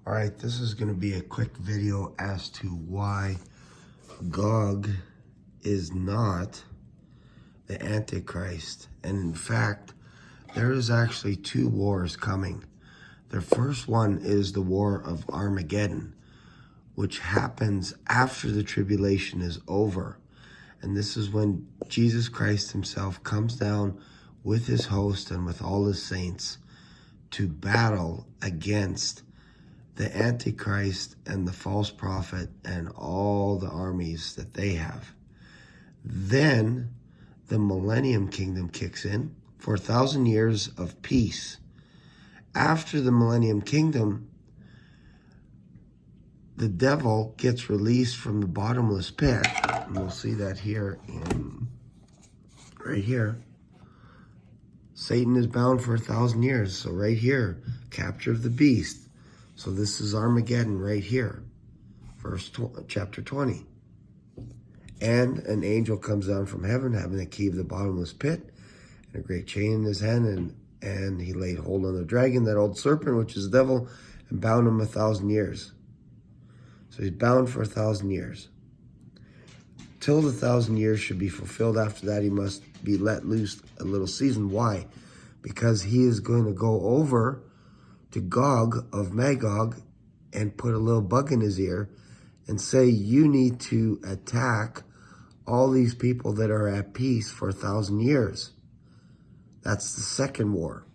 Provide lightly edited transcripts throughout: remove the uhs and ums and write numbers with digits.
All right, this is going to be a quick video as to why Gog is not the Antichrist. And in fact, there is actually two wars coming. The first one is the war of Armageddon, which happens after the tribulation is over. And this is when Jesus Christ himself comes down with his host and with all his saints to battle against the Antichrist and the false prophet and all the armies that they have. Then the millennium kingdom kicks in for 1,000 years of peace. After the millennium kingdom, the devil gets released from the bottomless pit. And we'll see that here right here. Satan is bound for 1,000 years. So right here, capture of the beast. So this is Armageddon right here, chapter 20. And an angel comes down from heaven, having the key of the bottomless pit, and a great chain in his hand, and he laid hold on the dragon, that old serpent, which is the devil, and bound him 1,000 years. So he's bound for 1,000 years. Till the 1,000 years should be fulfilled. After that, he must be let loose a little season. Why? Because he is going to go over to Gog of Magog and put a little bug in his ear and say, you need to attack all these people that are at peace for 1,000 years. That's the second war.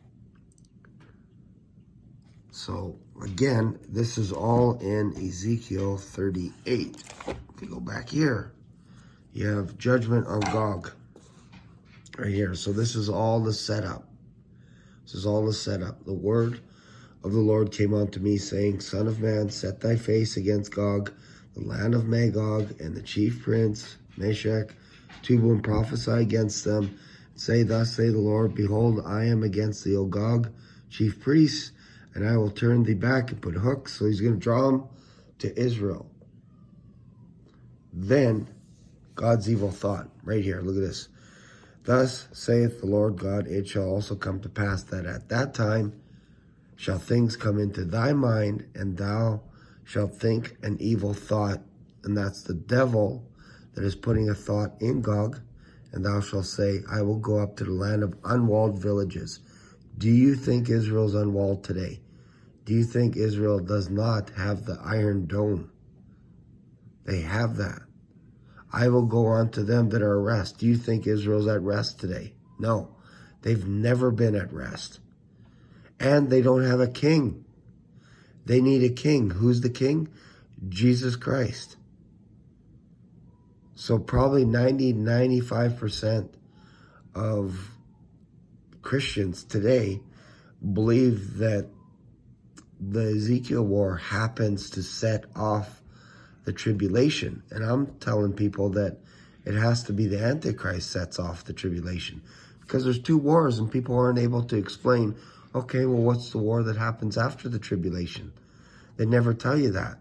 So again, this is all in Ezekiel 38. If you go back here, you have judgment on Gog right here. So this is all the setup. This is all the setup. The word of the Lord came unto me, saying, Son of man, set thy face against Gog, the land of Magog, and the chief prince, Meshach, Tubal, and prophesy against them. Say, thus say the Lord, behold, I am against thee, O Gog, chief priest, and I will turn thee back and put hooks. So he's going to draw them to Israel. Then God's evil thought, right here, look at this. Thus saith the Lord God, it shall also come to pass that at that time shall things come into thy mind, and thou shalt think an evil thought. And that's the devil that is putting a thought in Gog. And thou shalt say, I will go up to the land of unwalled villages. Do you think Israel's unwalled today? Do you think Israel does not have the iron dome? They have that. I will go on to them that are at rest. Do you think Israel's at rest today? No, they've never been at rest. And they don't have a king. They need a king. Who's the king? Jesus Christ. So probably 95% of Christians today believe that the Ezekiel war happens to set off the tribulation. And I'm telling people that it has to be the Antichrist sets off the tribulation. Because there's two wars and people aren't able to explain, okay, well, what's the war that happens after the tribulation? They never tell you that.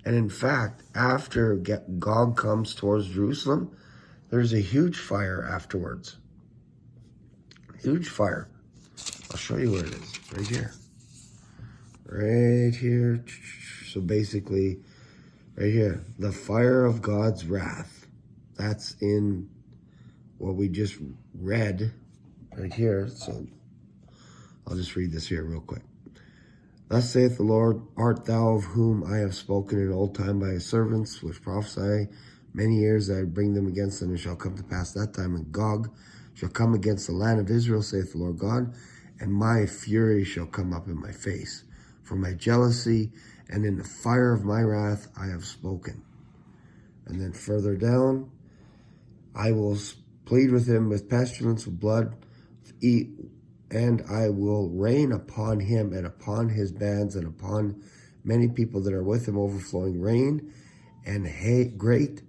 And in fact, after Gog comes towards Jerusalem, there's a huge fire afterwards. Huge fire. I'll show you where it is. Right here. Right here. So basically, right here. The fire of God's wrath. That's in what we just read right here. So I'll just read this here real quick. Thus saith the Lord, art thou of whom I have spoken in old time by his servants, which prophesy many years that I bring them against them, and shall come to pass that time, and Gog shall come against the land of Israel, saith the Lord God, and my fury shall come up in my face. For my jealousy and in the fire of my wrath I have spoken. And then further down, I will plead with him with pestilence, with blood, and I will rain upon him and upon his bands and upon many people that are with him, overflowing rain and great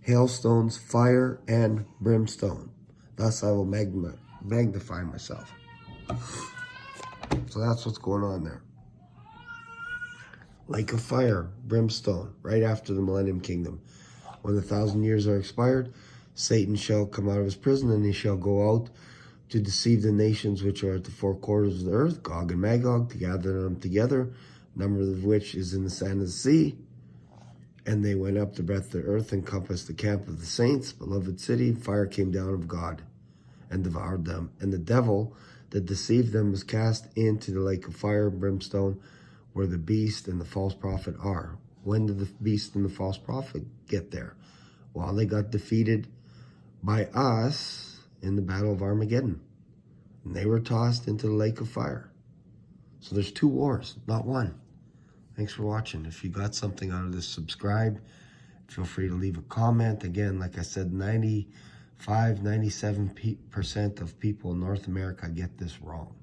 hailstones, fire and brimstone. Thus I will magnify myself. So that's what's going on there. Lake of fire, brimstone, right after the millennium kingdom. When the 1,000 years are expired, Satan shall come out of his prison, and he shall go out to deceive the nations which are at the four quarters of the earth, Gog and Magog, to gather them together, number of which is in the sand of the sea. And they went up the breadth of the earth and compassed the camp of the saints, beloved city. Fire came down of God and devoured them. And the devil that deceived them was cast into the lake of fire and brimstone, where the beast and the false prophet are. When did the beast and the false prophet get there? Well, they got defeated by us in the battle of Armageddon. And they were tossed into the lake of fire. So there's 2 wars, not one. Thanks for watching. If you got something out of this, subscribe. Feel free to leave a comment. Again, like I said, 97% of people in North America get this wrong.